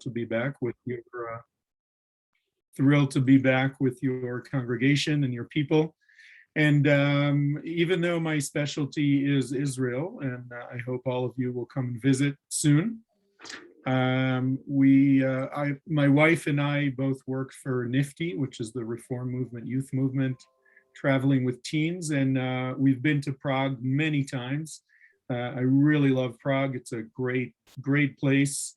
to be back with your thrilled to be back with your congregation and your people. And even though my specialty is Israel, and I hope all of you will come and visit soon. My wife and I both worked for NIFTY, which is the Reform Movement, Youth Movement, traveling with teens, and we've been to Prague many times. I really love Prague. It's a great place,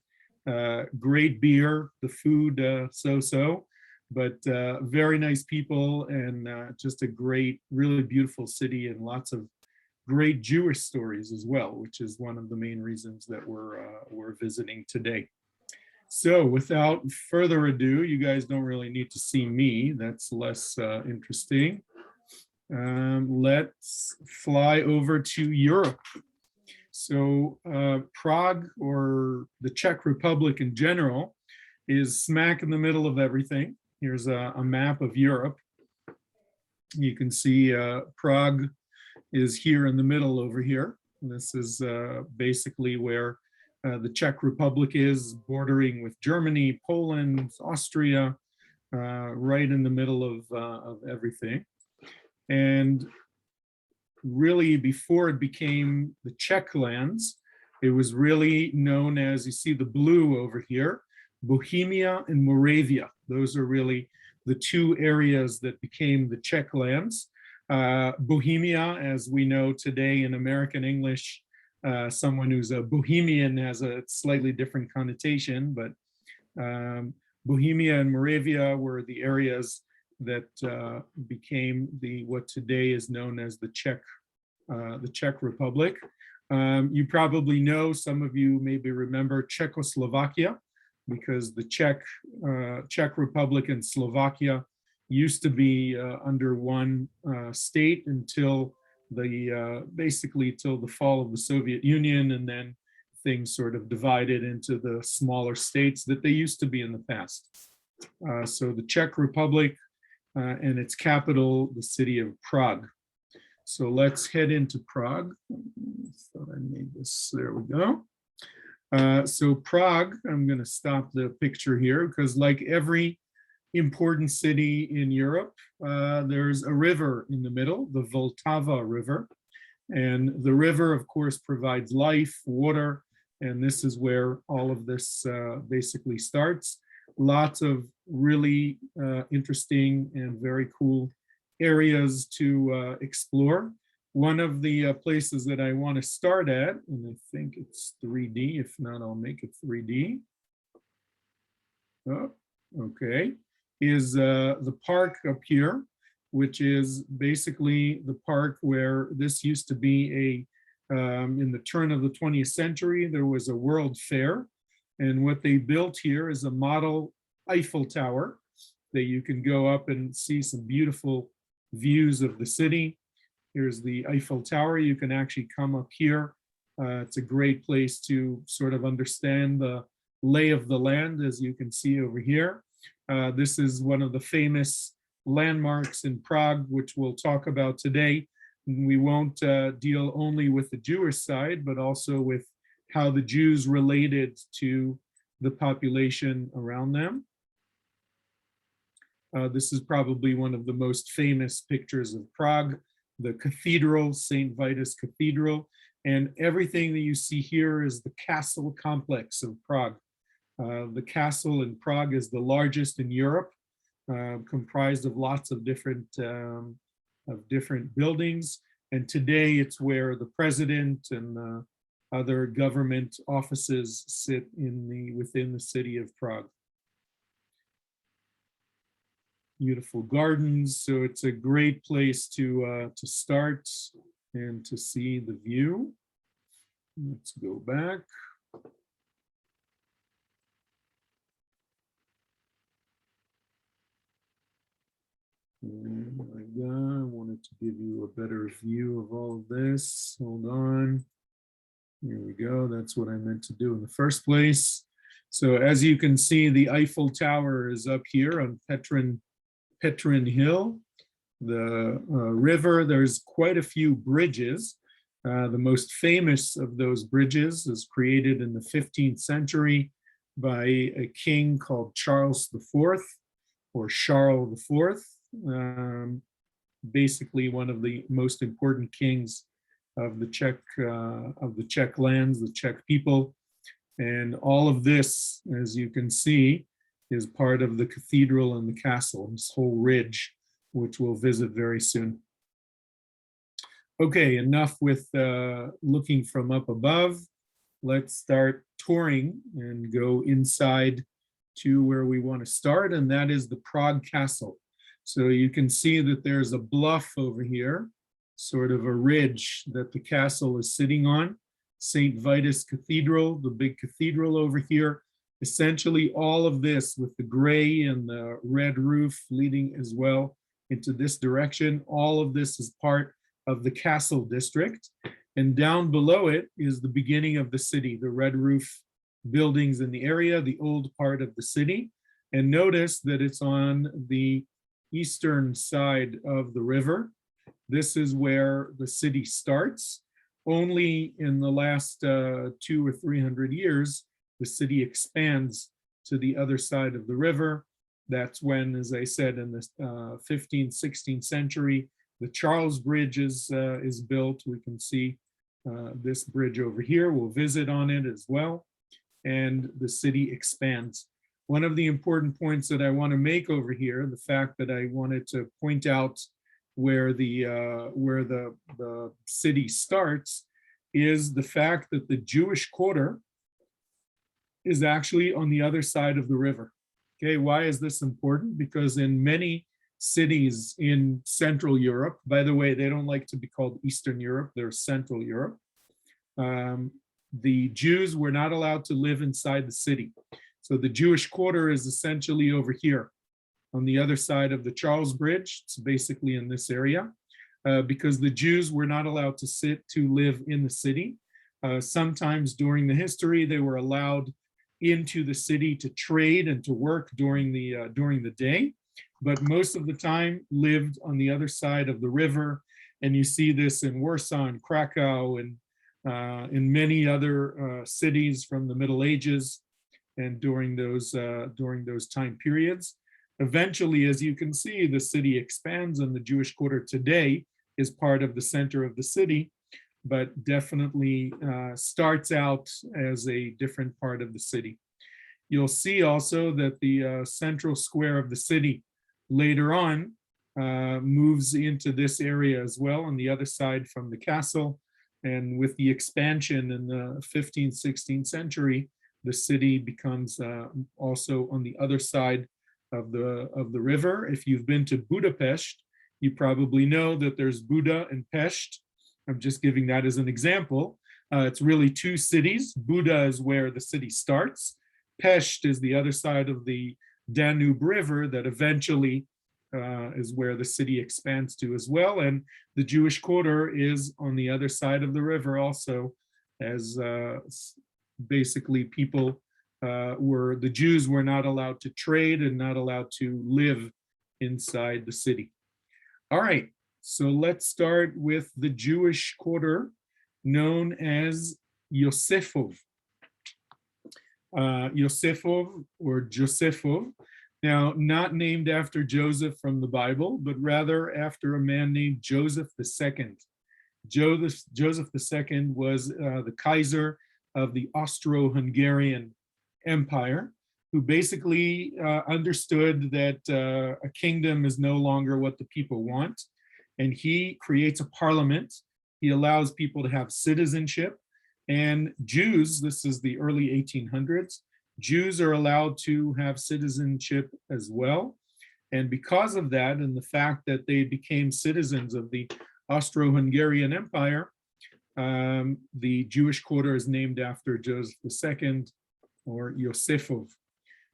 great beer, the food so-so, but very nice people, and just a great, really beautiful city, and lots of great Jewish stories as well, which is one of the main reasons that we're visiting today. So without further ado, you guys don't really need to see me. That's less interesting. Let's fly over to Europe. So Prague, or the Czech Republic in general, is smack in the middle of everything. Here's a map of Europe. You can see Prague is here in the middle over here. This is basically where the Czech Republic is, bordering with Germany, Poland, Austria, right in the middle of everything. And really, before it became the Czech lands, it was really known as, you see the blue over here, Bohemia and Moravia. Those are really the two areas that became the Czech lands. Bohemia, as we know today in American English, someone who's a Bohemian has a slightly different connotation, but Bohemia and Moravia were the areas that became what today is known as the Czech Republic. You probably know, some of you maybe remember Czechoslovakia, because the Czech Republic and Slovakia used to be under one state until basically till the fall of the Soviet Union, and then things sort of divided into the smaller states that they used to be in the past. So the Czech Republic and its capital, the city of Prague. So let's head into Prague. I thought I made this, there we go. So Prague, I'm going to stop the picture here, because like every important city in Europe, there's a river in the middle, the Voltava River. And the river, of course, provides life, water, and this is where all of this basically starts. Lots of really interesting and very cool areas to explore. One of the places that I want to start at, and I think it's 3D, if not, I'll make it 3D. Oh, okay, is the park up here, which is basically the park where this used to be in the turn of the 20th century, there was a World Fair. And what they built here is a model Eiffel Tower that you can go up and see some beautiful views of the city. Here's the Eiffel Tower. You can actually come up here. It's a great place to sort of understand the lay of the land, as you can see over here. This is one of the famous landmarks in Prague, which we'll talk about today. And we won't deal only with the Jewish side, but also with how the Jews related to the population around them. This is probably one of the most famous pictures of Prague, the cathedral, St. Vitus Cathedral, and everything that you see here is the castle complex of Prague. The castle in Prague is the largest in Europe, comprised of lots of different buildings. And today it's where the president and other government offices sit within the city of Prague. Beautiful gardens, so it's a great place to start and to see the view. Let's go back. And I wanted to give you a better view of all of this. Hold on. Here we go. That's what I meant to do in the first place. So as you can see, the Eiffel Tower is up here on Petrin Hill. The river, there's quite a few bridges. The most famous of those bridges is created in the 15th century by a king called Charles IV or Charles IV, basically one of the most important kings of the Czech lands, the Czech people. And all of this, as you can see, is part of the cathedral and the castle, this whole ridge, which we'll visit very soon. Okay, enough with looking from up above. Let's start touring and go inside to where we want to start, and that is the Prague Castle. So you can see that there's a bluff over here, sort of a ridge that the castle is sitting on. St. Vitus Cathedral, the big cathedral over here. Essentially all of this with the gray and the red roof leading as well into this direction. All of this is part of the castle district. And down below it is the beginning of the city, the red roof buildings in the area, the old part of the city. And notice that it's on the eastern side of the river. This is where the city starts. Only in the last 200 or 300 years, the city expands to the other side of the river. That's when, as I said, in the 15th, 16th century, the Charles Bridge is built. We can see this bridge over here. We'll visit on it as well. And the city expands. One of the important points that I want to make over here, the fact that I wanted to point out where the city starts, is the fact that the Jewish quarter is actually on the other side of the river. Okay, why is this important? Because in many cities in Central Europe, by the way, they don't like to be called Eastern Europe, they're Central Europe. The Jews were not allowed to live inside the city. So the Jewish quarter is essentially over here on the other side of the Charles Bridge. It's basically in this area because the Jews were not allowed to live in the city. Sometimes during the history, they were allowed into the city to trade and to work during the day, but most of the time lived on the other side of the river. And you see this in Warsaw and Krakow and in many other cities from the Middle Ages and during those time periods. Eventually, as you can see, the city expands and the Jewish quarter today is part of the center of the city, but definitely starts out as a different part of the city. You'll see also that the central square of the city later on moves into this area as well on the other side from the castle. And with the expansion in the 15th, 16th century, the city becomes also on the other side of the river. If you've been to Budapest, you probably know that there's Buda and Pest. I'm just giving that as an example. It's really two cities. Buda is where the city starts. Pest is the other side of the Danube River that eventually is where the city expands to as well. And the Jewish quarter is on the other side of the river also, as basically people the Jews were not allowed to trade and not allowed to live inside the city. All right, so let's start with the Jewish quarter known as Yosefov. Yosefov or Josefov. Now, not named after Joseph from the Bible, but rather after a man named Joseph II. Joseph II was the Kaiser of the Austro-Hungarian Empire, who basically understood that a kingdom is no longer what the people want. And he creates a parliament. He allows people to have citizenship. And Jews, this is the early 1800s, Jews are allowed to have citizenship as well. And because of that, and the fact that they became citizens of the Austro-Hungarian Empire, the Jewish quarter is named after Joseph II, or Yosefov.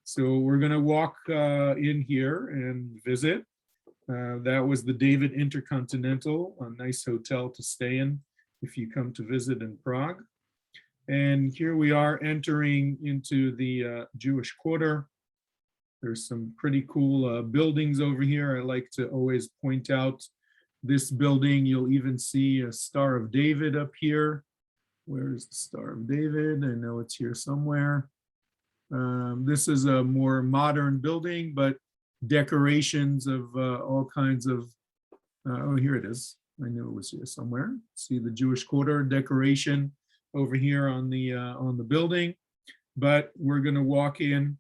So we're going to walk in here and visit. That was the David Intercontinental, a nice hotel to stay in if you come to visit in Prague. And here we are entering into the Jewish quarter. There's some pretty cool buildings over here. I like to always point out this building. You'll even see a Star of David up here. Where's the Star of David? I know it's here somewhere. This is a more modern building, but decorations of all kinds of, oh, here it is. I knew it was here somewhere. See the Jewish quarter decoration over here on the building. But we're going to walk in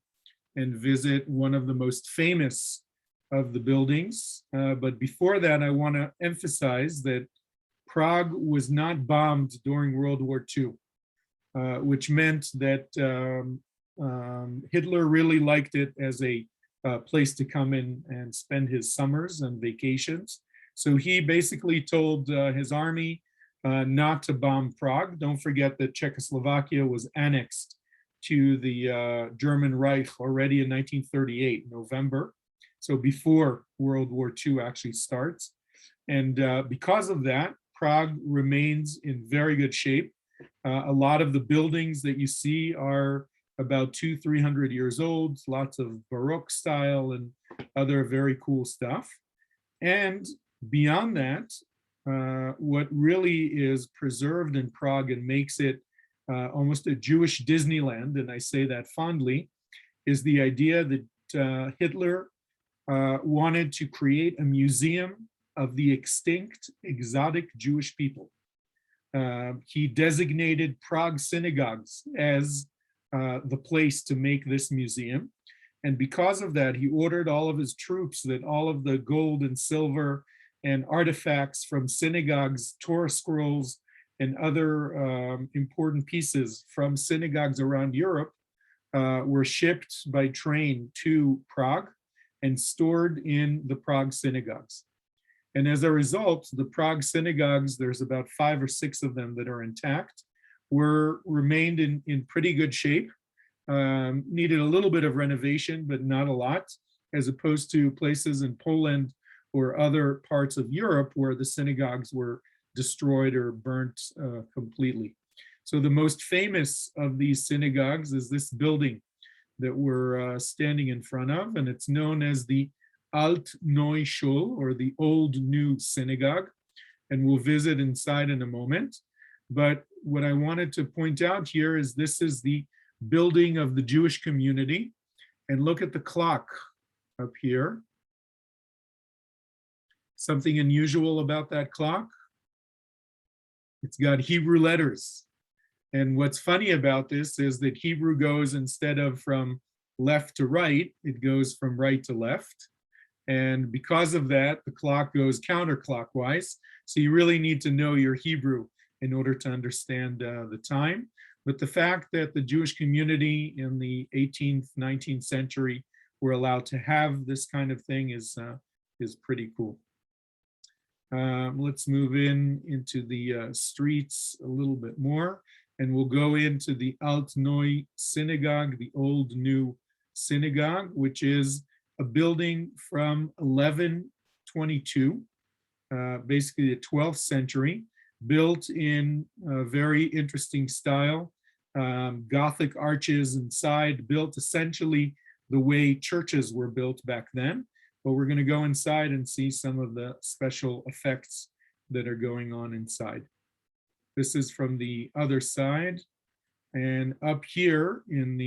and visit one of the most famous of the buildings. But before that, I want to emphasize that Prague was not bombed during World War II, which meant that Hitler really liked it as a place to come in and spend his summers and vacations. So he basically told his army not to bomb Prague. Don't forget that Czechoslovakia was annexed to the German Reich already in 1938, November. So before World War II actually starts. And because of that, Prague remains in very good shape. A lot of the buildings that you see are about 200-300 years old, lots of Baroque style and other very cool stuff. And beyond that, what really is preserved in Prague and makes it almost a Jewish Disneyland, and I say that fondly, is the idea that Hitler wanted to create a museum of the extinct exotic Jewish people. He designated Prague Synagogues as the place to make this museum. And because of that, he ordered all of his troops that all of the gold and silver and artifacts from synagogues, Torah scrolls, and other important pieces from synagogues around Europe were shipped by train to Prague and stored in the Prague Synagogues. And as a result, the Prague Synagogues, there's about 5 or 6 of them that are intact, remained in pretty good shape, needed a little bit of renovation, but not a lot, as opposed to places in Poland or other parts of Europe where the synagogues were destroyed or burnt completely. So the most famous of these synagogues is this building that we're standing in front of, and it's known as the Alt Neu Shul, or the Old New Synagogue, and we'll visit inside in a moment. But what I wanted to point out here is this is the building of the Jewish community, and look at the clock up here. Something unusual about that clock? It's got Hebrew letters. And what's funny about this is that Hebrew goes, instead of from left to right, it goes from right to left. And because of that, the clock goes counterclockwise. So you really need to know your Hebrew in order to understand the time. But the fact that the Jewish community in the 18th, 19th century were allowed to have this kind of thing is pretty cool. Let's move into the streets a little bit more, and we'll go into the Alt Neu Synagogue, the Old New Synagogue, which is a building from 1122, basically the 12th century, built in a very interesting style. Gothic arches inside, built essentially the way churches were built back then. But we're going to go inside and see some of the special effects that are going on inside. This is from the other side. And up here in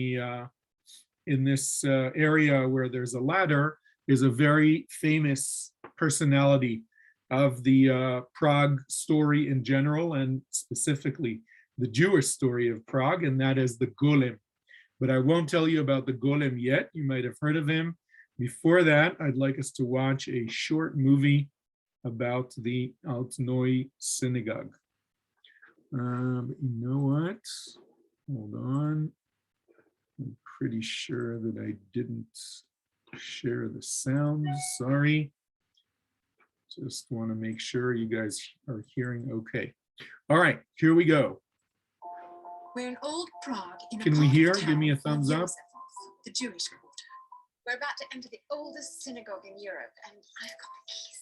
this area where there's a ladder is a very famous personality of the Prague story in general, and specifically the Jewish story of Prague, and that is the Golem. But I won't tell you about the Golem yet. You might have heard of him. Before that, I'd like us to watch a short movie about the Alt Neu Synagogue. You know what? Hold on. I'm pretty sure that I didn't share the sound. Sorry. Just want to make sure you guys are hearing okay. All right, here we go. We're in Old Prague. Can we hear? Give me a thumbs up. The Jewish quarter. We're about to enter the oldest synagogue in Europe, and I've got the keys.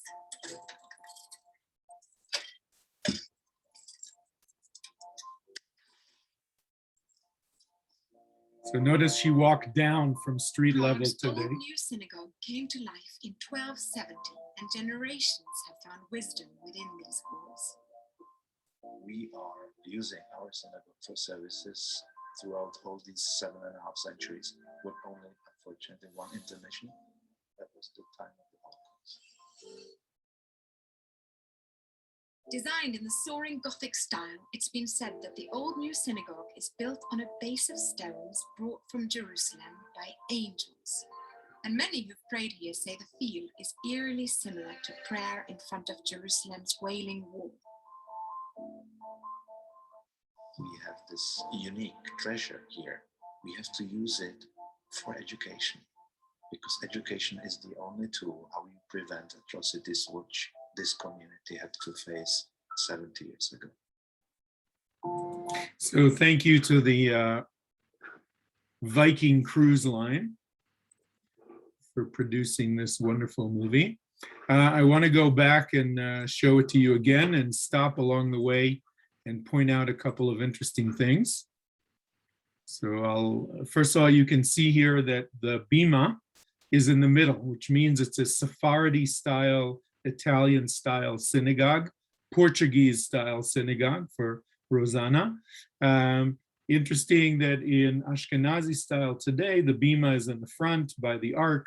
So notice she walked down from street level to the Old New Synagogue came to life in 1270, and generations have found wisdom within these walls. We are using our synagogue for services throughout all these 7.5 centuries, with only, unfortunately, one intermission. That was the time of the Holocaust. Designed in the soaring Gothic style, it's been said that the Old New Synagogue is built on a base of stones brought from Jerusalem by angels. And many who've prayed here say the feel is eerily similar to prayer in front of Jerusalem's Wailing Wall. We have this unique treasure here. We have to use it for education, because education is the only tool how we prevent atrocities which this community had to face 70 years ago. So thank you to the Viking Cruise Line for producing this wonderful movie. I want to go back and show it to you again and stop along the way and point out a couple of interesting things. So first of all, you can see here that the bima is in the middle, which means it's a Sephardi style, Italian style synagogue, Portuguese style synagogue for Rosanna. Interesting that in Ashkenazi style today, the bima is in the front by the ark.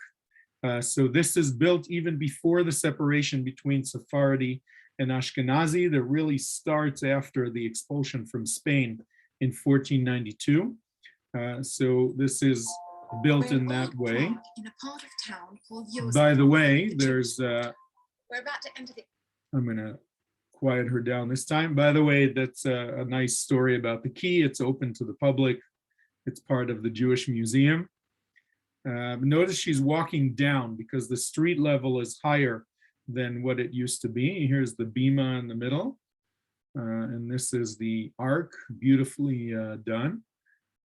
So this is built even before the separation between Sephardi and Ashkenazi that really starts after the expulsion from Spain in 1492. So this is built in that way. In a part of town called By the way, there's we're about to enter the I'm gonna quiet her down this time. By the way, that's a nice story about the key. It's open to the public. It's part of the Jewish Museum. Notice she's walking down because the street level is higher than what it used to be. Here's the bima in the middle. And this is the ark, beautifully done.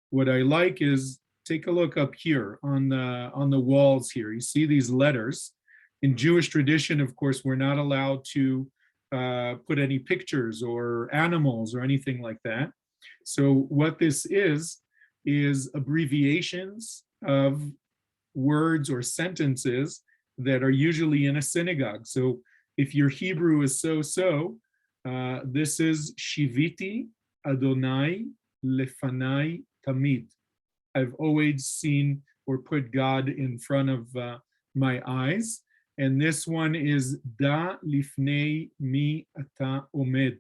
What I like is, take a look up here on the walls here. You see these letters. In Jewish tradition, of course, we're not allowed to put any pictures or animals or anything like that. So what this is abbreviations of words or sentences that are usually in a synagogue. So if your Hebrew is so, this is Shiviti Adonai Lefanai Tamid. I've always seen or put God in front of my eyes. And this one is Da Lifnei Mi Ata Omed.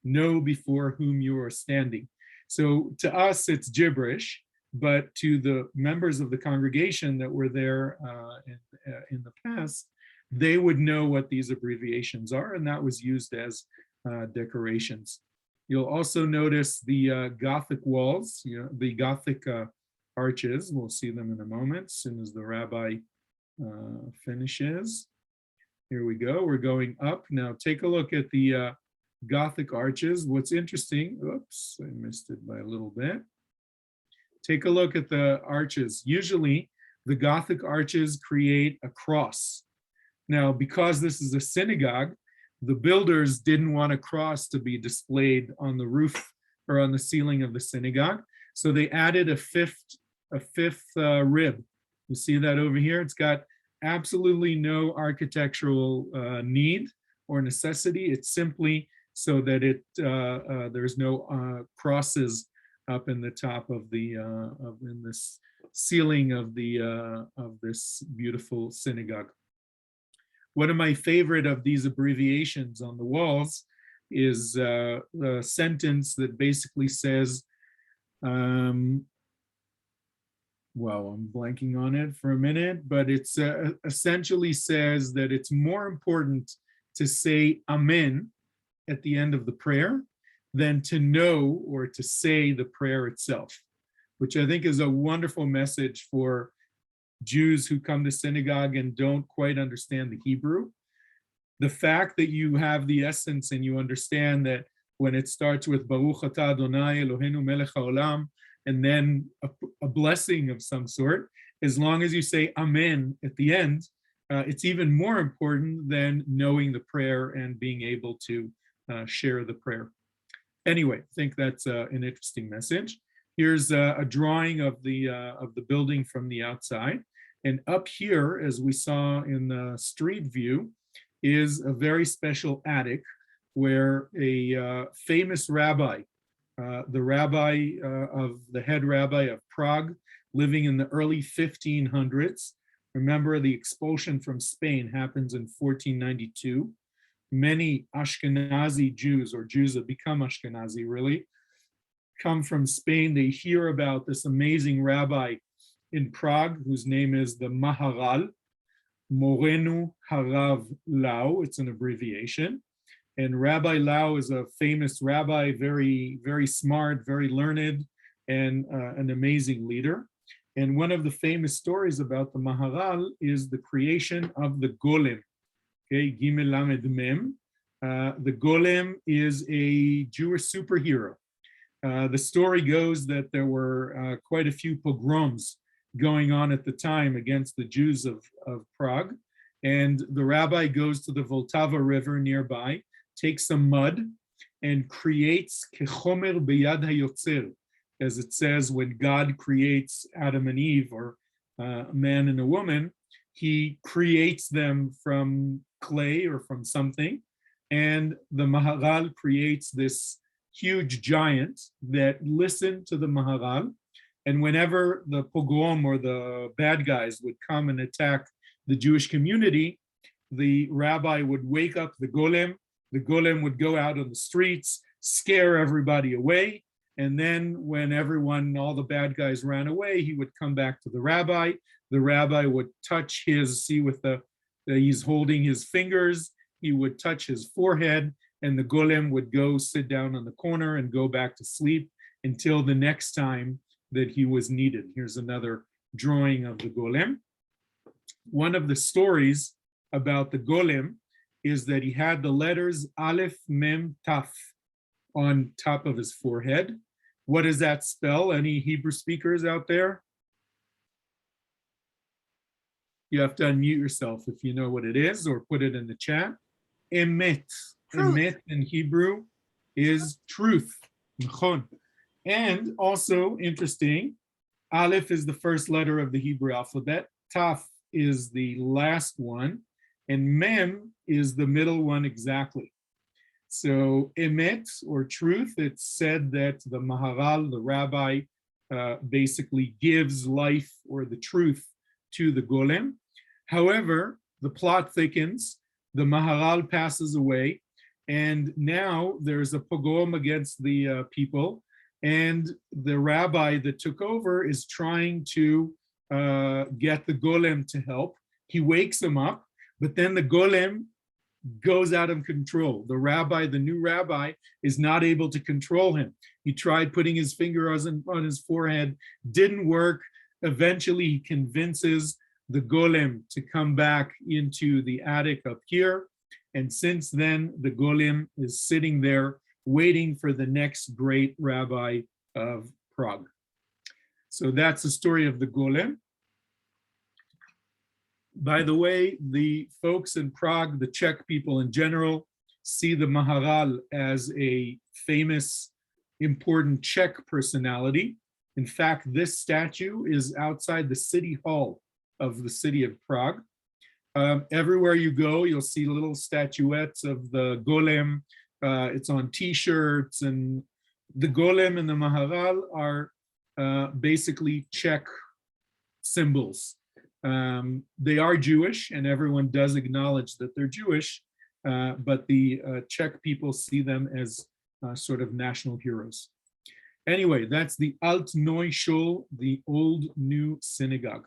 Know before whom you are standing. So to us, it's gibberish, but to the members of the congregation that were there in the past, they would know what these abbreviations are, and that was used as decorations. You'll also notice the Gothic walls, the Gothic arches. We'll see them in a moment, as soon as the rabbi finishes. Here we go. We're going up. Now take a look at the Gothic arches. What's interesting, oops, I missed it by a little bit. Take a look at the arches. Usually the Gothic arches create a cross. Now, because this is a synagogue, the builders didn't want a cross to be displayed on the roof or on the ceiling of the synagogue. So they added a fifth rib. You see that over here? It's got absolutely no architectural need or necessity. It's simply so that there's no crosses up in the top of the in this ceiling of this beautiful synagogue. One of my favorite of these abbreviations on the walls is the sentence that basically says, well, I'm blanking on it for a minute, but it's essentially says that it's more important to say Amen at the end of the prayer than to know or to say the prayer itself, which I think is a wonderful message for Jews who come to synagogue and don't quite understand the Hebrew. The fact that you have the essence and you understand that when it starts with Baruch Atah Adonai Eloheinu Melech HaOlam, and then a blessing of some sort, as long as you say Amen at the end, it's even more important than knowing the prayer and being able to share the prayer. Anyway, I think that's an interesting message. Here's a drawing of the building from the outside. And up here, as we saw in the street view, is a very special attic where a famous rabbi the rabbi of the head rabbi of Prague, living in the early 1500s. Remember, the expulsion from Spain happens in 1492. Many Ashkenazi Jews, or Jews that become Ashkenazi really, come from Spain. They hear about this amazing rabbi in Prague, whose name is the Maharal, Morenu Harav Lau. It's an abbreviation. And Rabbi Lau is a famous rabbi, very, very smart, very learned, and an amazing leader. And one of the famous stories about the Maharal is the creation of the Golem. Okay, Gimel Lamed Mem. The Golem is a Jewish superhero. The story goes that there were quite a few pogroms going on at the time against the Jews of Prague. And the rabbi goes to the Voltava River nearby, takes some mud, and creates kechomer beyad hayotzer, as it says when God creates Adam and Eve, or a man and a woman, he creates them from clay or from something. And the Maharal creates this huge giant that listened to the Maharal. And whenever the pogrom or the bad guys would come and attack the Jewish community, the rabbi would wake up the Golem. The Golem would go out on the streets, scare everybody away. And then when all the bad guys ran away, he would come back to the rabbi. The rabbi would touch his, he's holding his fingers. He would touch his forehead, and the Golem would go sit down on the corner and go back to sleep until the next time that he was needed. Here's another drawing of the Golem. One of the stories about the Golem is that he had the letters Aleph, Mem, Taf on top of his forehead. What does that spell? Any Hebrew speakers out there? You have to unmute yourself if you know what it is, or put it in the chat. Emet. Truth. Emet in Hebrew is truth. And also interesting, Aleph is the first letter of the Hebrew alphabet. Taf is the last one. And Mem is the middle one exactly. So emet, or truth, it's said that the Maharal, the rabbi, basically gives life or the truth to the Golem. However, the plot thickens, the Maharal passes away, and now there's a pogrom against the people, and the rabbi that took over is trying to get the Golem to help. He wakes him up, but then the Golem goes out of control. The rabbi, the new rabbi, is not able to control him. He tried putting his finger on his forehead, didn't work. Eventually, he convinces the Golem to come back into the attic up here. And since then, the Golem is sitting there waiting for the next great rabbi of Prague. So that's the story of the Golem. By the way, the folks in Prague, the Czech people in general, see the Maharal as a famous, important Czech personality. In fact, this statue is outside the city hall of the city of Prague. Everywhere you go, you'll see little statuettes of the Golem. It's on t-shirts, and the Golem and the Maharal are basically Czech symbols. They are Jewish, and everyone does acknowledge that they're Jewish, but the Czech people see them as sort of national heroes. Anyway, that's the Alt Neue Schule, the Old New Synagogue.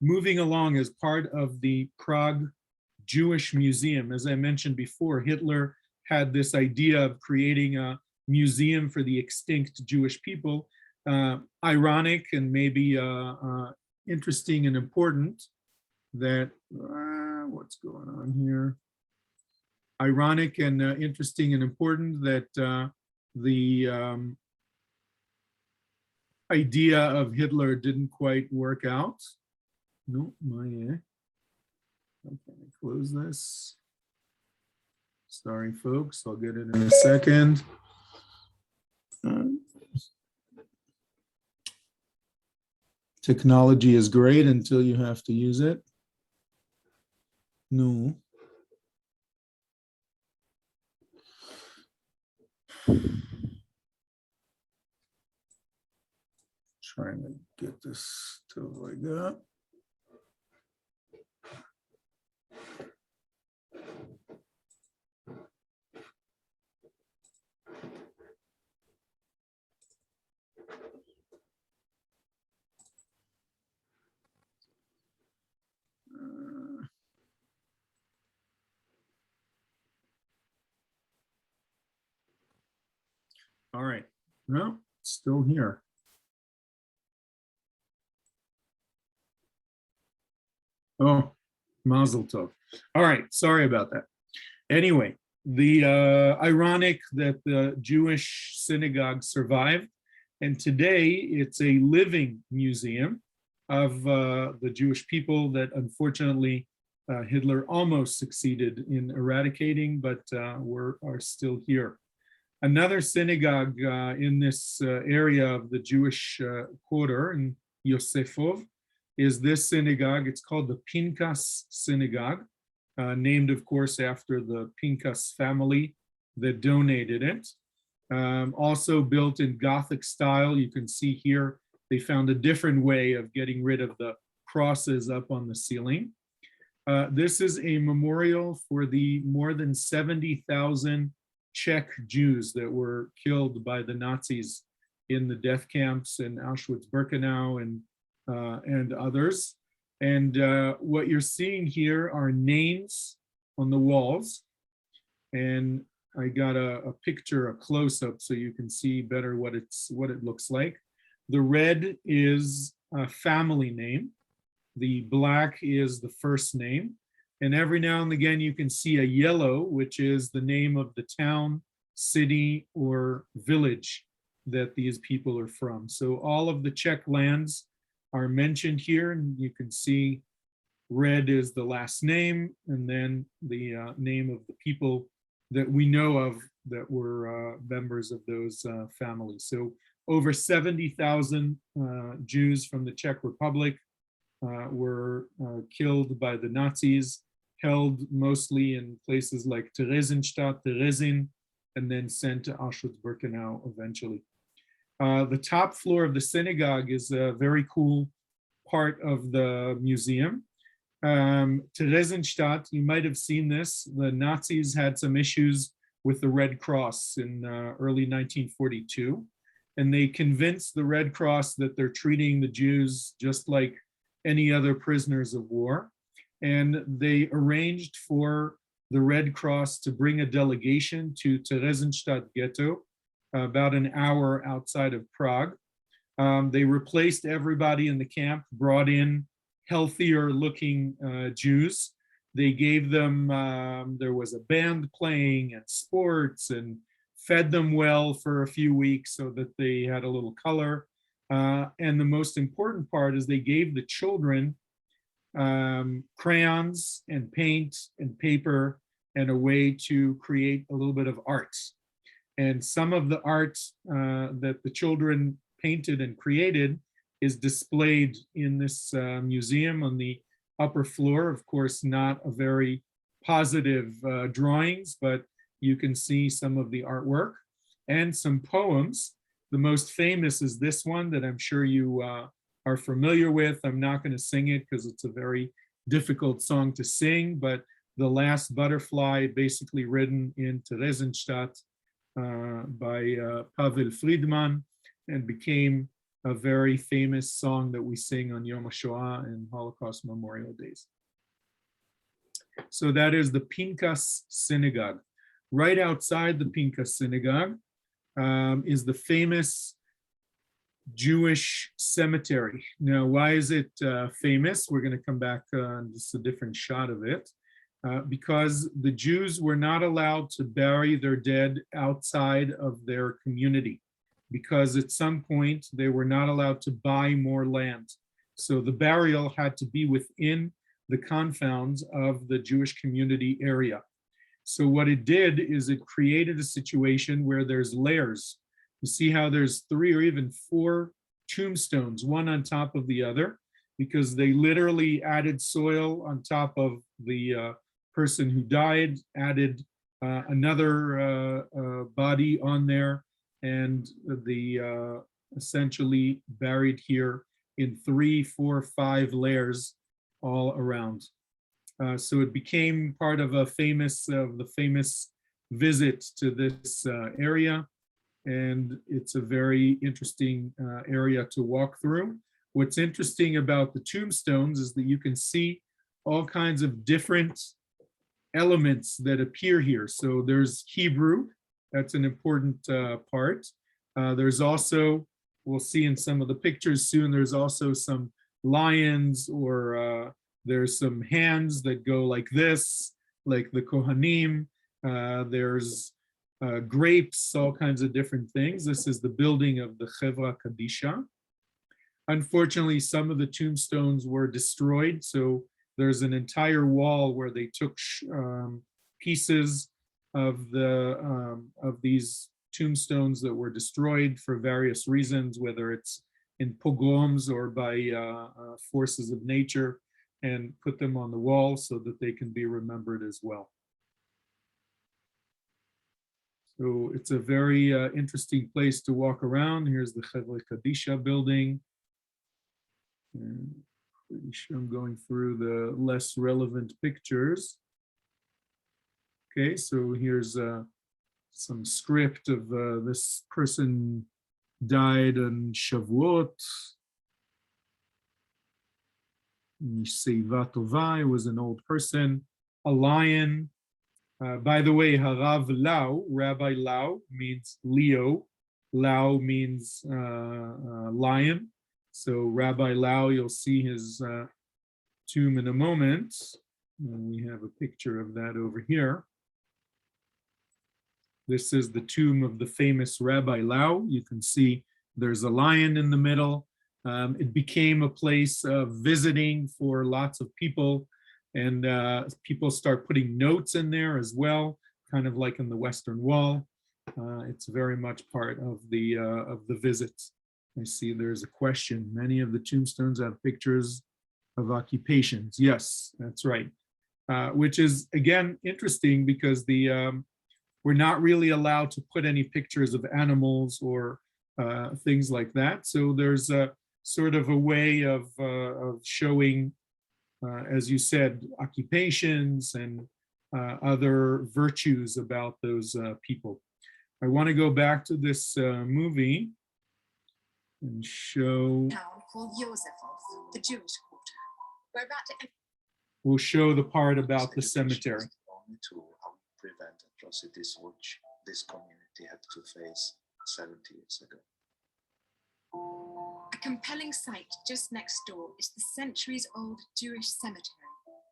Moving along, as part of the Prague Jewish Museum, as I mentioned before, Hitler had this idea of creating a museum for the extinct Jewish people. Ironic and maybe interesting and important that, what's going on here? Ironic and interesting and important that the idea of Hitler didn't quite work out. No, okay, close this. Sorry, folks, I'll get it in a second. Technology is great until you have to use it. No. trying to get this to like that. All right, no, still here. Oh, Mazel Tov. All right, sorry about that. Anyway, the ironic that the Jewish synagogue survived, and today it's a living museum of the Jewish people that unfortunately Hitler almost succeeded in eradicating, but are still here. Another synagogue in this area of the Jewish quarter in Yosefov is this synagogue. It's called the Pinkas Synagogue, named, of course, after the Pinkas family that donated it. Also built in Gothic style. You can see here, they found a different way of getting rid of the crosses up on the ceiling. This is a memorial for the more than 70,000 Czech Jews that were killed by the Nazis in the death camps in Auschwitz-Birkenau and others. And what you're seeing here are names on the walls. And I got a picture, a close-up, so you can see better what it looks like. The red is a family name. The black is the first name. And every now and again, you can see a yellow, which is the name of the town, city, or village that these people are from. So all of the Czech lands are mentioned here, and you can see red is the last name, and then the name of the people that we know of that were members of those families. So over 70,000 Jews from the Czech Republic were killed by the Nazis, held mostly in places like Theresienstadt, Theresin, and then sent to Auschwitz-Birkenau eventually. The top floor of the synagogue is a very cool part of the museum. Theresienstadt, you might have seen this. The Nazis had some issues with the Red Cross in early 1942, and they convinced the Red Cross that they're treating the Jews just like any other prisoners of war. And they arranged for the Red Cross to bring a delegation to Theresienstadt ghetto, about an hour outside of Prague. They replaced everybody in the camp, brought in healthier looking Jews. They gave them, there was a band playing and sports, and fed them well for a few weeks so that they had a little color. And the most important part is they gave the children crayons and paint and paper and a way to create a little bit of art. And some of the art that the children painted and created is displayed in this museum on the upper floor. Of course, not a very positive drawings, but you can see some of the artwork and some poems. The most famous is this one that I'm sure you are familiar with. I'm not going to sing it because it's a very difficult song to sing, but The Last Butterfly, basically written in Theresienstadt by Pavel Friedman, and became a very famous song that we sing on Yom HaShoah and Holocaust Memorial Days. So that is the Pinkas Synagogue. Right outside the Pinkas Synagogue is the famous Jewish cemetery. Now, why is it famous? We're going to come back on just a different shot of it. Because the Jews were not allowed to bury their dead outside of their community, because at some point they were not allowed to buy more land. So the burial had to be within the confines of the Jewish community area. So what it did is it created a situation where there's layers. You see how there's 3 or even 4 tombstones, one on top of the other, because they literally added soil on top of the person who died, added another body on there, and the essentially buried here in 3, 4, 5 layers all around. So it became part of the famous visit to this area, and it's a very interesting area to walk through. What's interesting about the tombstones is that you can see all kinds of different elements that appear here. So there's Hebrew, that's an important part. There's also, we'll see in some of the pictures soon, there's also some lions, or there's some hands that go like this, like the Kohanim. There's grapes, all kinds of different things. This is the building of the Chevra Kadisha. Unfortunately, some of the tombstones were destroyed, so there's an entire wall where they took pieces of these tombstones that were destroyed for various reasons, whether it's in pogroms or by forces of nature, and put them on the wall so that they can be remembered as well. So it's a very interesting place to walk around. Here's the Chevra Kadisha building. And pretty sure I'm going through the less relevant pictures. Okay, so here's some script of this person died on Shavuot. Seiva Tova was an old person. A lion. By the way, Harav Lau, Rabbi Lau, means Leo. Lau means lion. So Rabbi Lau, you'll see his tomb in a moment. And we have a picture of that over here. This is the tomb of the famous Rabbi Lau. You can see there's a lion in the middle. It became a place of visiting for lots of people, and people start putting notes in there as well, kind of like in the Western Wall. It's very much part of the visits. I see there's a question. Many of the tombstones have pictures of occupations. Yes, that's right. Which is, again, interesting because we're not really allowed to put any pictures of animals or things like that. So there's a sort of a way of showing, as you said, occupations and other virtues about those people. I want to go back to this movie and show. Town called Yosefov, the Jewish quarter. We're about to. We'll show the part about the cemetery. Education is the only tool how we prevent atrocities which this community had to face 70 years ago. A compelling sight just next door is the centuries-old Jewish cemetery.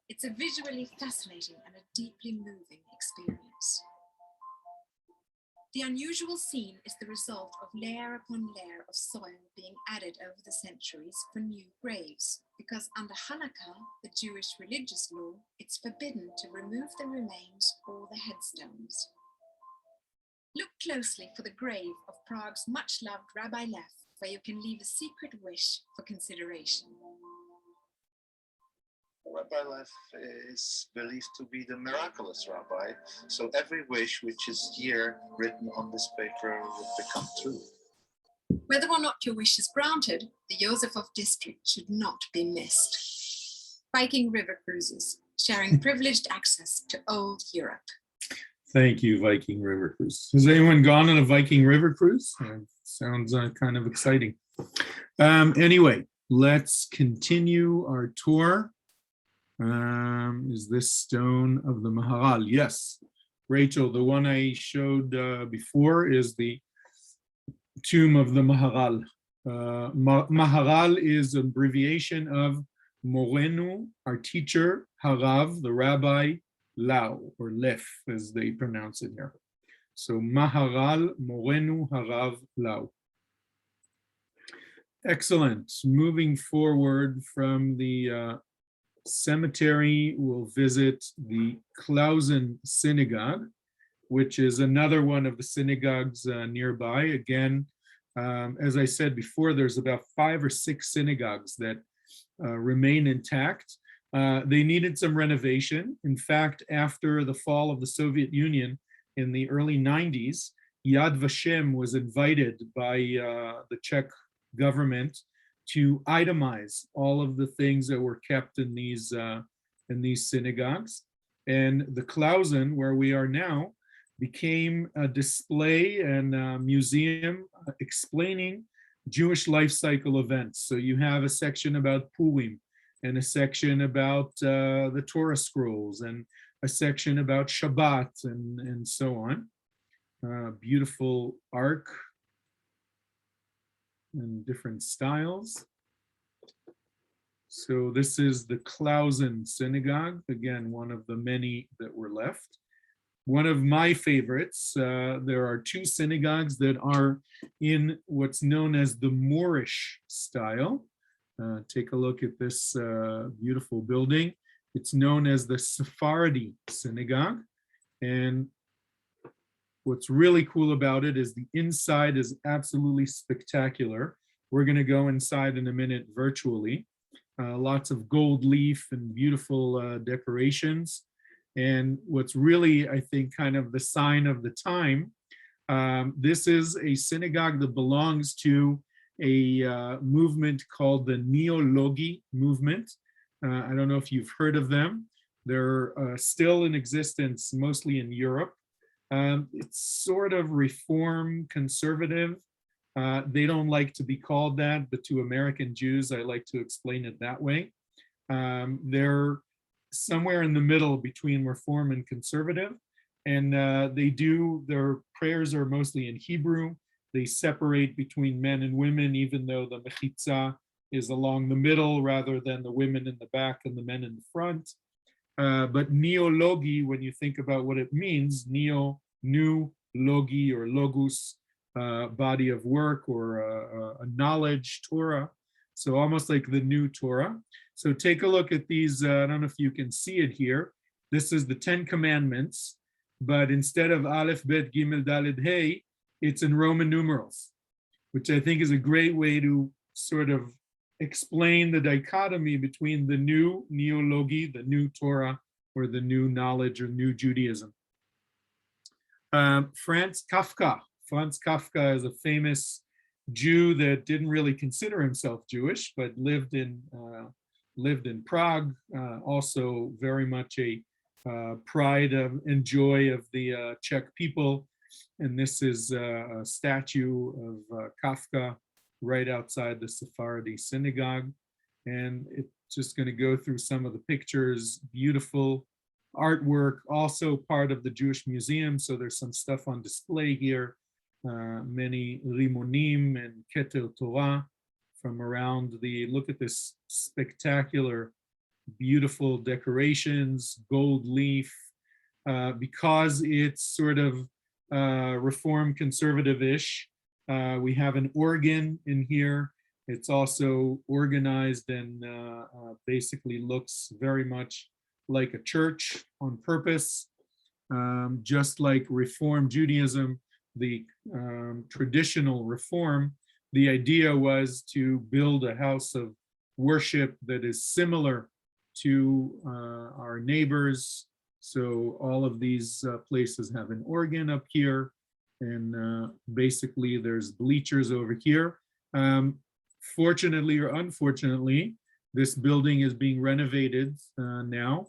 It's a visually fascinating and a deeply moving experience. The unusual scene is the result of layer upon layer of soil being added over the centuries for new graves, because under Hanukkah, the Jewish religious law, it's forbidden to remove the remains or the headstones. Look closely for the grave of Prague's much-loved Rabbi Lev, where you can leave a secret wish for consideration. Rabbi Lev is believed to be the miraculous rabbi, so every wish which is here written on this paper will become true. Whether or not your wish is granted, the Yosefov district should not be missed. Viking river cruises, sharing privileged access to old Europe. Thank you, Viking River Cruise. Has anyone gone on a Viking River Cruise? Sounds kind of exciting. Anyway, let's continue our tour. Is this stone of the Maharal? Yes, Rachel, the one I showed before is the tomb of the Maharal. Maharal is an abbreviation of Morenu, our teacher, Harav, the rabbi, Lau, or Lef, as they pronounce it here. So Maharal, Morenu, Harav, Lau. Excellent. Moving forward from the cemetery, we'll visit the Klausen Synagogue, which is another one of the synagogues nearby. Again, as I said before, there's about 5 or 6 synagogues that remain intact. They needed some renovation. In fact, after the fall of the Soviet Union in the early 90s, Yad Vashem was invited by the Czech government to itemize all of the things that were kept in these synagogues. And the Klausen, where we are now, became a display and a museum explaining Jewish life cycle events. So you have a section about Purim, and a section about the Torah scrolls, and a section about Shabbat, and so on. Beautiful arc and different styles. So this is the Klausen Synagogue, again, one of the many that were left. One of my favorites, there are two synagogues that are in what's known as the Moorish style. Take a look at this beautiful building. It's known as the Safari Synagogue. And what's really cool about it is the inside is absolutely spectacular. We're going to go inside in a minute virtually. Lots of gold leaf and beautiful decorations. And what's really, I think, kind of the sign of the time, this is a synagogue that belongs to a movement called the Neology Movement. I don't know if you've heard of them. They're still in existence, mostly in Europe. It's sort of reform conservative. They don't like to be called that, but to American Jews, I like to explain it that way. They're somewhere in the middle between reform and conservative. And their prayers are mostly in Hebrew. They separate between men and women, even though the mechitza is along the middle rather than the women in the back and the men in the front. But neology, when you think about what it means, neo, new, logi, or logus, body of work, or a knowledge, Torah. So almost like the new Torah. So take a look at these. I don't know if you can see it here. This is the 10 Commandments, but instead of Aleph, Bet, Gimel, Daled, Hey, it's in Roman numerals, which I think is a great way to sort of explain the dichotomy between the new neology, the new Torah, or the new knowledge, or new Judaism. Franz Kafka. Franz Kafka is a famous Jew that didn't really consider himself Jewish, but lived in Prague. Also very much a pride and joy of the Czech people. And this is a statue of Kafka right outside the Safari Synagogue. And it's just going to go through some of the pictures. Beautiful artwork, also part of the Jewish Museum. So there's some stuff on display here. Many rimonim and keter Torah from around look at this spectacular, beautiful decorations, gold leaf. Because it's sort of reform conservative-ish, we have an organ in here. It's also organized and basically looks very much like a church on purpose. Just like Reform Judaism, the traditional Reform, the idea was to build a house of worship that is similar to our neighbors. So all of these places have an organ up here, and basically there's bleachers over here. Fortunately or unfortunately, this building is being renovated now.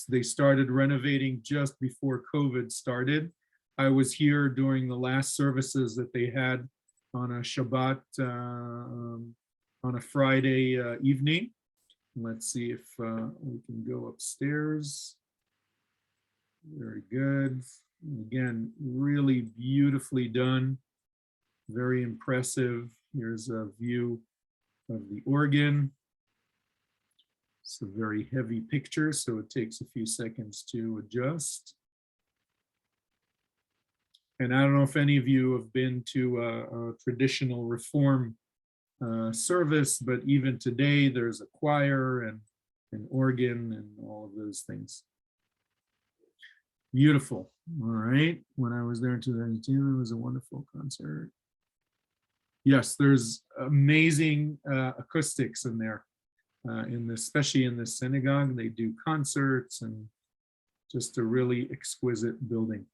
They started renovating just before COVID started. I was here during the last services that they had on a Shabbat, on a Friday evening. Let's see if we can go upstairs. Very good. Again, really beautifully done. Very impressive. Here's a view of the organ. It's a very heavy picture, so it takes a few seconds to adjust. And I don't know if any of you have been to a traditional Reform service, but even today there's a choir and an organ and all of those things. Beautiful. All right. When I was there in 2010, it was a wonderful concert. Yes, there's amazing acoustics in there, especially in this synagogue. They do concerts, and just a really exquisite building.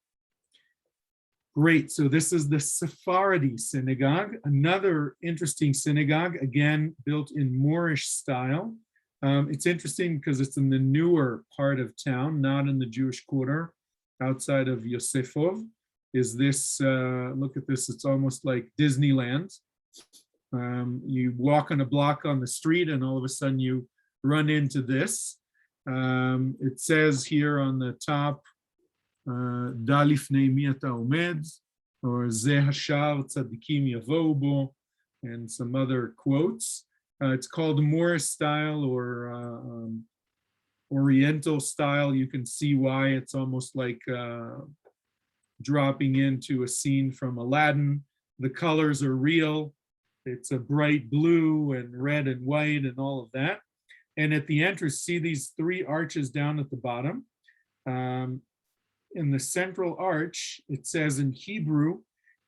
Great. So this is the Safari Synagogue, another interesting synagogue, again, built in Moorish style. It's interesting because it's in the newer part of town, not in the Jewish quarter, outside of Yosefov. Is this, look at this, it's almost like Disneyland. You walk on a block on the street and all of a sudden you run into this. It says here on the top, Da lifnei mi ata omed, or Ze hashar tzadikim yavohu bo, and some other quotes. It's called Moorish style or Oriental style. You can see why. It's almost like dropping into a scene from Aladdin. The colors are real. It's a bright blue and red and white and all of that. And at the entrance, see these three arches down at the bottom. In the central arch, it says in Hebrew,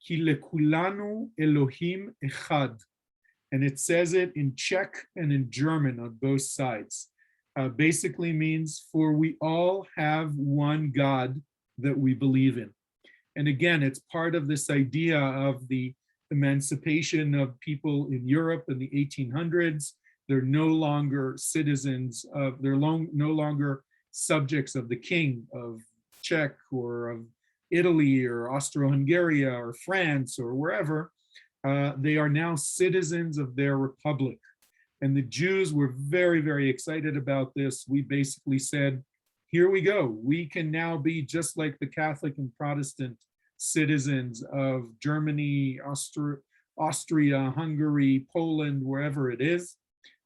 Ki lekulanu Elohim echad. And it says it in Czech and in German on both sides. Basically means, for we all have one God that we believe in. And again, it's part of this idea of the emancipation of people in Europe in the 1800s. They're no longer citizens of, they're no longer subjects of the king of Czech or of Italy or Austro-Hungary or France or wherever. They are now citizens of their republic. And the Jews were very, very excited about this. We basically said, here we go. We can now be just like the Catholic and Protestant citizens of Germany, Austria, Hungary, Poland, wherever it is.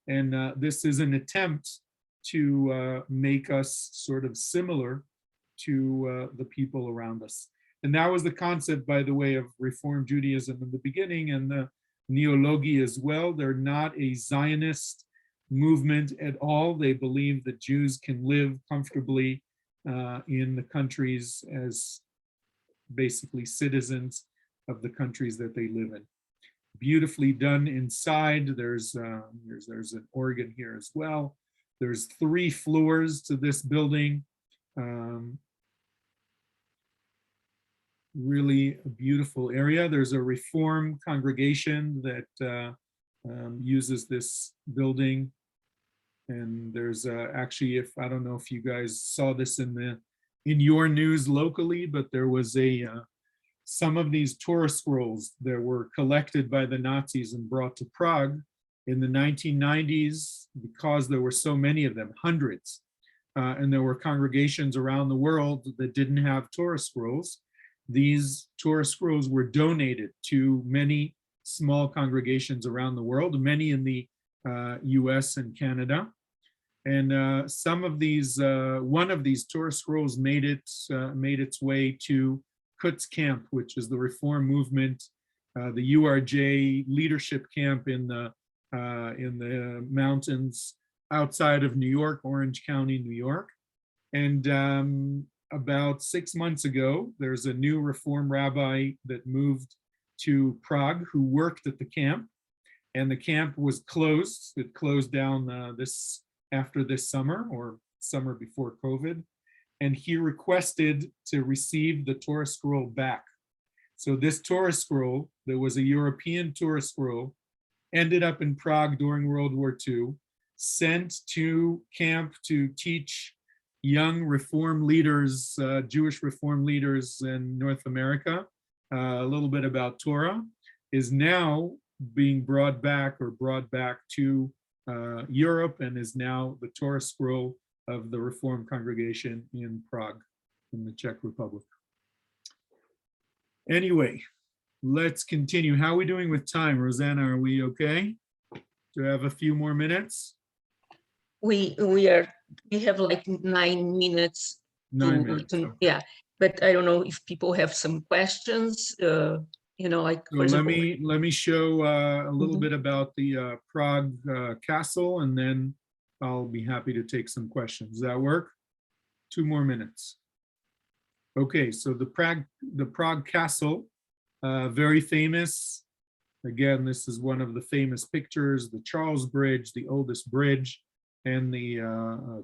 And this is an attempt to make us sort of similar to the people around us. And that was the concept, by the way, of Reform Judaism in the beginning, and the Neology as well. They're not a Zionist movement at all. They believe that Jews can live comfortably in the countries as basically citizens of the countries that they live in. Beautifully done inside. There's an organ here as well. There's 3 floors to this building. Really a beautiful area. There's a Reform congregation that uses this building. And there's actually, if I don't know if you guys saw this in your news locally, but there was some of these Torah scrolls that were collected by the Nazis and brought to Prague in the 1990s, because there were so many of them, hundreds. And there were congregations around the world that didn't have Torah scrolls. These Torah scrolls were donated to many small congregations around the world, many in the US and Canada. And some of these, one of these Torah scrolls made its way to Kutz Camp, which is the Reform movement, the URJ leadership camp in the mountains outside of New York, Orange County, New York. And about 6 months ago, there's a new Reform rabbi that moved to Prague who worked at the camp, and the camp was closed. It closed down after this summer, or summer before COVID, and he requested to receive the Torah scroll back. So this Torah scroll, that was a European Torah scroll, ended up in Prague during World War II, sent to camp to teach young Reform leaders, Jewish Reform leaders in North America, a little bit about Torah, is now being brought back to Europe, and is now the Torah scroll of the Reform congregation in Prague, in the Czech Republic. Anyway, let's continue. How are we doing with time? Rosanna, are we okay? Do we have a few more minutes? We have like 9 minutes. 9 minutes. Okay. Yeah, but I don't know if people have some questions. Like, so let me show a little bit about the Prague Castle, and then I'll be happy to take some questions. Does that work? 2 more minutes. Okay, so the Prague Castle, very famous. Again, this is one of the famous pictures, the Charles Bridge, the oldest bridge, and the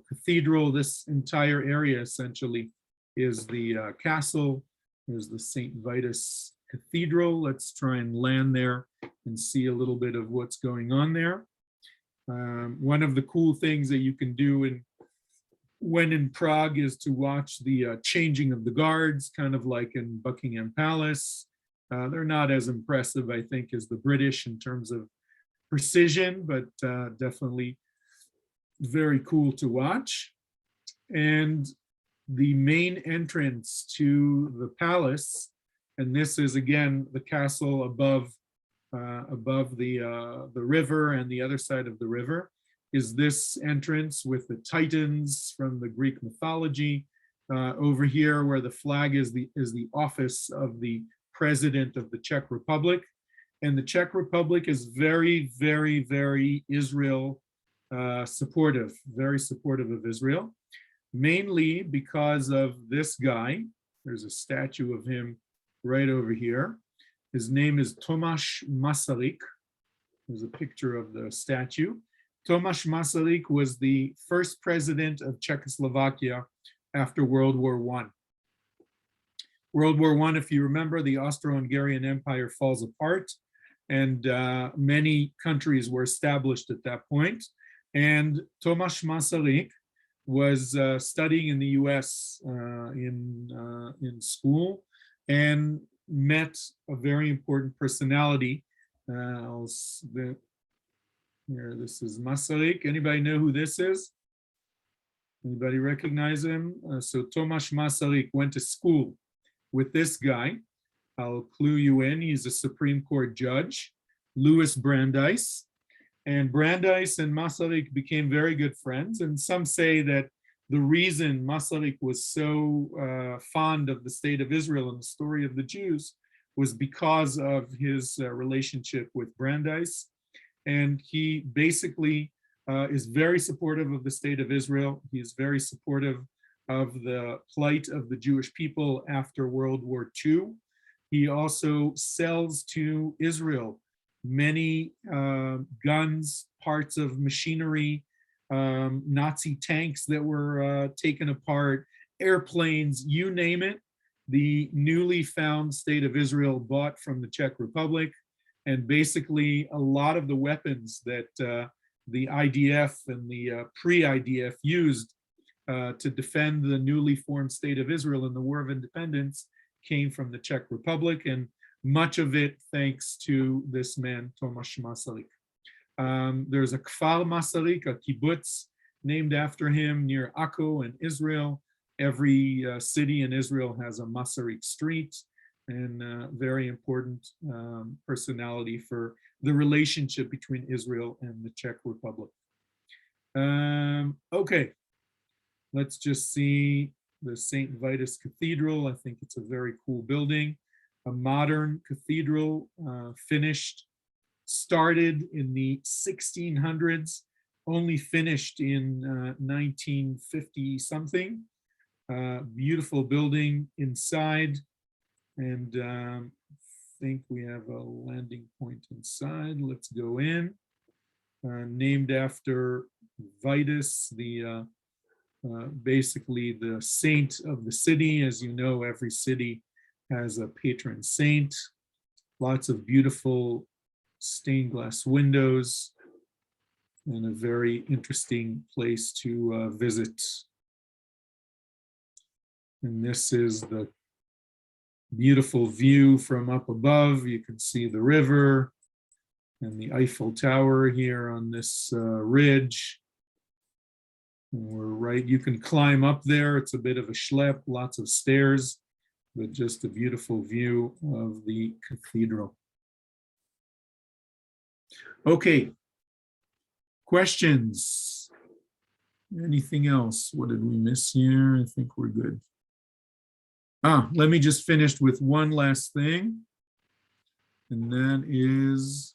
cathedral. This entire area essentially is the castle. There's the St. Vitus Cathedral. Let's try and land there and see a little bit of what's going on there. One of the cool things that you can do when in Prague is to watch the changing of the guards, kind of like in Buckingham Palace. They're not as impressive, I think, as the British in terms of precision, but definitely very cool to watch. And the main entrance to the palace, and this is again the castle above the river and the other side of the river, is this entrance with the Titans from the Greek mythology. Over here where the flag is the office of the president of the Czech Republic. And the Czech Republic is very, very, very Israel supportive, very supportive of Israel, mainly because of this guy. There's a statue of him right over here. His name is Tomáš Masalik. There's a picture of the statue. Tomáš Masalik was the first president of Czechoslovakia after World War I. World War I, if you remember, the Austro-Hungarian Empire falls apart, and many countries were established at that point. And Tomáš Masalik was studying in the US in school and met a very important personality. Here, this is Masalik. Anybody know who this is? Anybody recognize him? So Tomáš Masalik went to school with this guy. I'll clue you in. He's a Supreme Court judge, Louis Brandeis. And Brandeis and Masalik became very good friends. And some say that the reason Masalik was so fond of the state of Israel and the story of the Jews was because of his relationship with Brandeis. And he basically is very supportive of the state of Israel. He is very supportive of the plight of the Jewish people after World War II. He also sells to Israel many guns, parts of machinery, Nazi tanks that were taken apart, airplanes, you name it. The newly found state of Israel bought from the Czech Republic. And basically a lot of the weapons that the IDF and the pre-IDF used to defend the newly formed state of Israel in the War of Independence came from the Czech Republic, and much of it thanks to this man, Tomáš Masalik. There's a Kfar Masalik, a kibbutz named after him near Akko in Israel. Every city in Israel has a Masalik street, and very important personality for the relationship between Israel and the Czech Republic. Okay, let's just see the St. Vitus Cathedral. I think it's a very cool building. A modern cathedral, started in the 1600s, only finished in 1950 something. Beautiful building inside. And I think we have a landing point inside. Let's go in. Named after Vitus, basically the saint of the city. As you know, every city has a patron saint. Lots of beautiful stained glass windows and a very interesting place to visit. And this is the beautiful view from up above. You can see the river and the Eiffel Tower here on this ridge. And we're right, you can climb up there. It's a bit of a schlep, lots of stairs, but just a beautiful view of the cathedral. Okay, questions? Anything else? What did we miss here? I think we're good. Let me just finish with one last thing, and that is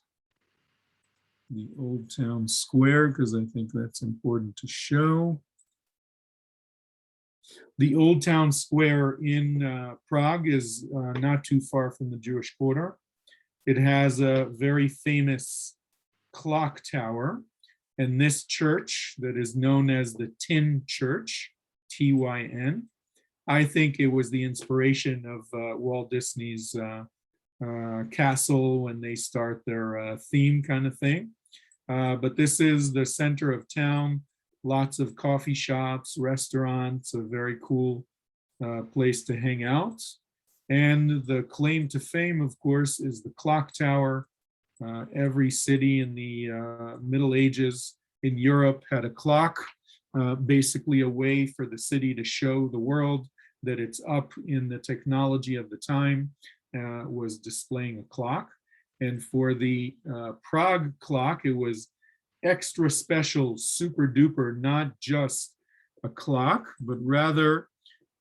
the Old Town Square, because I think that's important to show. The Old Town Square in Prague is not too far from the Jewish quarter. It has a very famous clock tower, and this church that is known as the Tin Church, T-Y-N, I think it was the inspiration of Walt Disney's castle when they start their theme kind of thing. But this is the center of town, lots of coffee shops, restaurants, a very cool place to hang out. And the claim to fame, of course, is the clock tower. Every city in the Middle Ages in Europe had a clock, basically a way for the city to show the world that it's up in the technology of the time, was displaying a clock. And for the Prague clock, it was extra special, super duper, not just a clock, but rather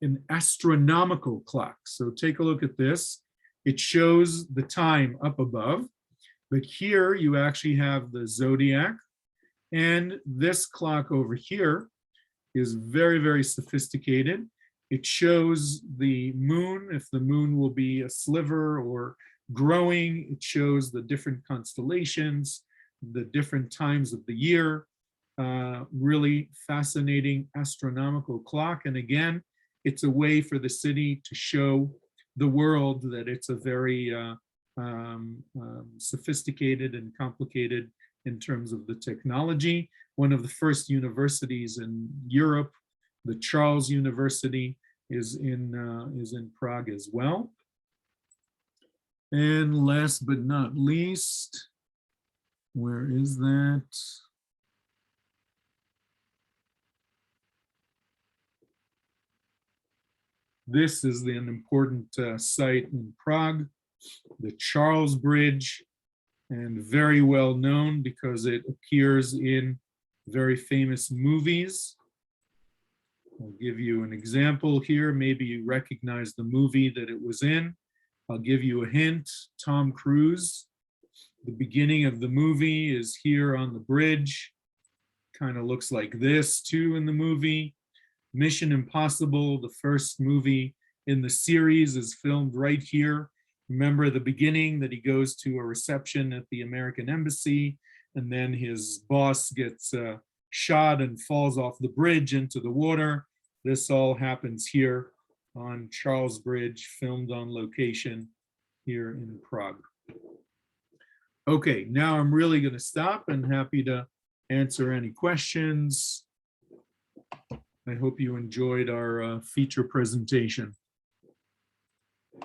an astronomical clock. So take a look at this. It shows the time up above, but here you actually have the zodiac. And this clock over here is very, very sophisticated. It shows the moon, if the moon will be a sliver or growing. It shows the different constellations, the different times of the year. Really fascinating astronomical clock. And again, it's a way for the city to show the world that it's a very sophisticated and complicated in terms of the technology. One of the first universities in Europe, the Charles University, is in Prague as well. And last but not least, where is that? This is an important site in Prague, the Charles Bridge, and very well known because it appears in very famous movies. I'll give you an example here. Maybe you recognize the movie that it was in. I'll give you a hint. Tom Cruise. The beginning of the movie is here on the bridge. Kind of looks like this too in the movie. Mission Impossible, the first movie in the series, is filmed right here. Remember the beginning that he goes to a reception at the American Embassy, and then his boss gets shot and falls off the bridge into the water. This all happens here on Charles Bridge, filmed on location here in Prague. Okay, now I'm really going to stop and happy to answer any questions. I hope you enjoyed our feature presentation.